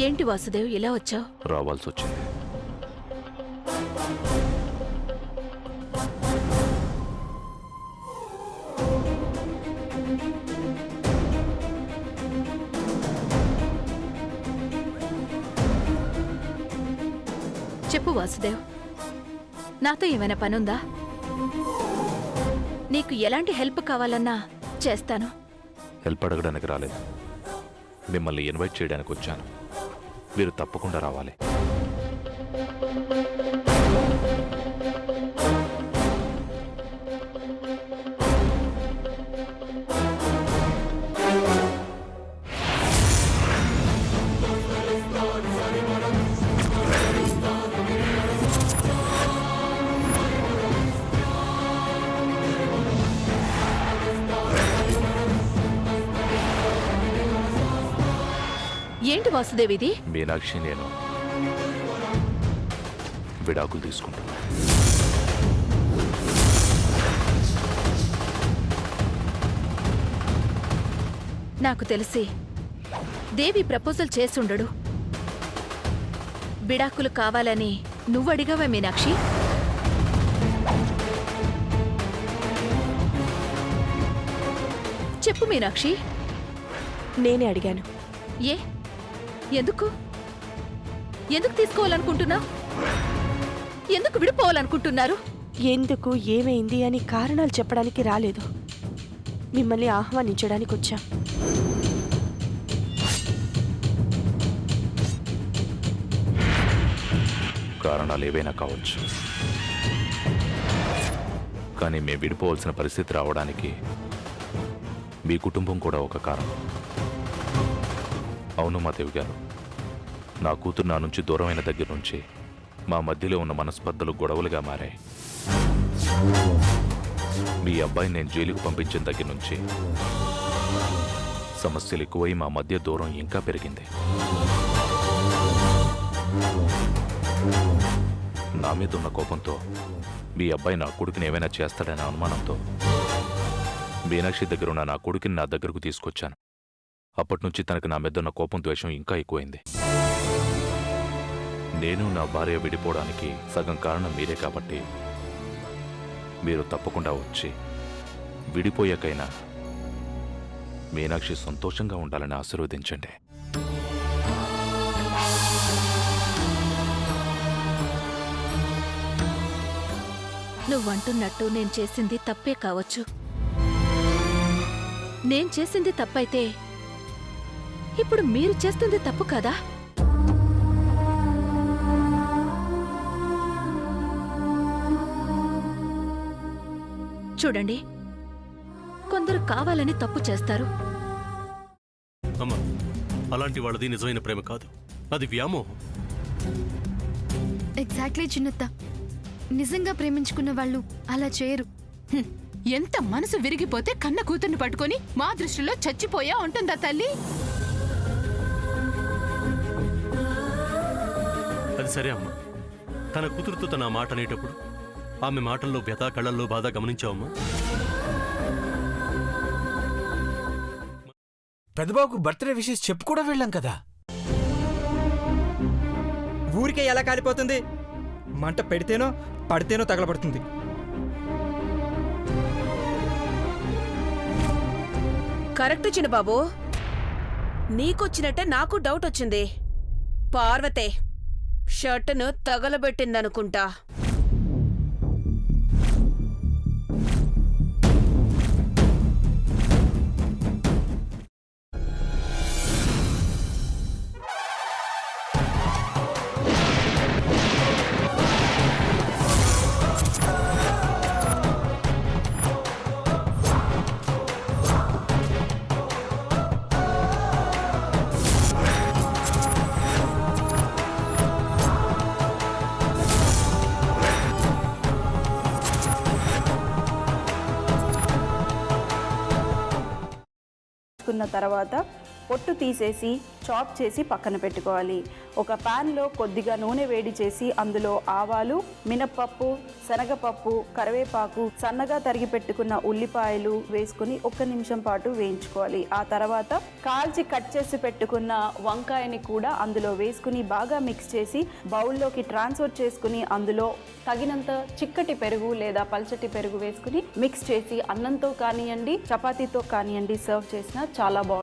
ఏంటి వాసుదేవ్ ఇలా వచ్చావు? రావాల్సి వచ్చింది. చెప్పు వాసుదేవ్, నాతో ఏమైనా పనుందా? నీకు ఎలాంటి హెల్ప్ కావాలన్నా చేస్తాను. హెల్ప్ అడగడానికి రాలేదు, మిమ్మల్ని ఇన్వైట్ చేయడానికి వచ్చాను. మీరు తప్పకుండా రావాలి. ఏంటి వాసుదేవ్ ఇది? మీనాక్షి, నేను విడాకులు తీసుకుంటున్నా. నాకు తెలిసి దేవి ప్రపోజల్ చేసుండడు. విడాకులు కావాలని నువ్వడిగావా మీనాక్షి? చెప్పు మీనాక్షి. నేనే అడిగాను. ఏ ఎందుకు ఎందుకు తీసుకోవాలనుకుంటున్నా? ఎందుకు విడిపోవాలనుకుంటున్నారు? ఎందుకు, ఏమైంది అని కారణాలు చెప్పడానికి రాలేదు, మిమ్మల్ని ఆహ్వానించడానికి వచ్చా. కారణాలు ఏవైనా కావచ్చు, కానీ మేము విడిపోవాల్సిన పరిస్థితి రావడానికి మీ కుటుంబం కూడా ఒక కారణం. అవును మాదేవి గారు, నా కూతురు నా నుంచి దూరమైన దగ్గర నుంచి మా మధ్యలో ఉన్న మనస్పర్ధలు గొడవలుగా మారాయి. మీ అబ్బాయిని నేను జైలుకు పంపించిన దగ్గర నుంచి సమస్యలు ఎక్కువై మా మధ్య దూరం ఇంకా పెరిగింది. నా మీద ఉన్న కోపంతో మీ అబ్బాయి నా కొడుకుని ఏమైనా చేస్తాడనే అనుమానంతో మీనాక్షి దగ్గరున్న నా కొడుకుని నా దగ్గరకు తీసుకొచ్చాను. అప్పటినుంచి తనకు నా మీద ఉన్న కోపం, ద్వేషం ఇంకా ఎక్కువైంది. నేను నా భార్య విడిపోవడానికి సగం కారణం మీరే కాబట్టి మీరు తప్పకుండా వచ్చి విడిపోయాకైనా మీనాక్షి సంతోషంగా ఉండాలని ఆశీర్వదించండి. నువ్వంటున్నట్టు నేను చేసింది తప్పే కావచ్చు. నేను చేసింది తప్పైతే ఇప్పుడు మీరు చేస్తుంది తప్పు కదా? చూడండి, కొందరు కావాలని తప్పు చేస్తారు. అమ్మా, అలాంటి వాళ్ళది నిజమైన ప్రేమ కాదు, అది వ్యామోహం. ఎగ్జాక్ట్లీ చిన్నత్త, నిజంగా ప్రేమించుకున్న వాళ్ళు అలా చేయరు. ఎంత మనసు విరిగిపోతే కన్న కూతుర్ని పట్టుకొని మా దృష్టిలో చచ్చిపోయా ఉంటుందా తల్లి? అది సరే అమ్మా, తన కూతురుతో తన మాట అనేటప్పుడు ఆమె మాటల్లో వ్యథ, కళ్ళల్లో బాధ గమనించావమ్మా? పెద్దబాబుకు బర్త్డే విషెస్ చెప్పు కూడా వెళ్ళాం కదా. ఊరికే ఎలా కాలిపోతుంది? మంట పెడితేనో పడితేనో తగలబడుతుంది. కరెక్ట్ చిన్నబాబు, నీకొచ్చినట్టే నాకు డౌట్ వచ్చింది. పార్వతే షర్టును తగలబెట్టిందనుకుంటా. తర్వాత పొట్టు తీసేసి చాప్ చేసి పక్కన పెట్టుకోవాలి. ఒక ప్యాన్లో కొద్దిగా నూనె వేడి చేసి అందులో ఆవాలు, మినప్పప్పు, శనగపప్పు, కరివేపాకు, సన్నగా తరిగి పెట్టుకున్న ఉల్లిపాయలు వేసుకుని 1 నిమిషం పాటు వేయించుకోవాలి. ఆ తర్వాత కాల్చి కట్ చేసి పెట్టుకున్న వంకాయని కూడా అందులో వేసుకుని బాగా మిక్స్ చేసి బౌల్లోకి ట్రాన్స్ఫర్ చేసుకుని అందులో తగినంత చిక్కటి పెరుగు లేదా పల్చటి పెరుగు వేసుకుని మిక్స్ చేసి అన్నంతో కానివ్వండి, చపాతీతో కానివ్వండి సర్వ్ చేసినా చాలా బాగుంటుంది.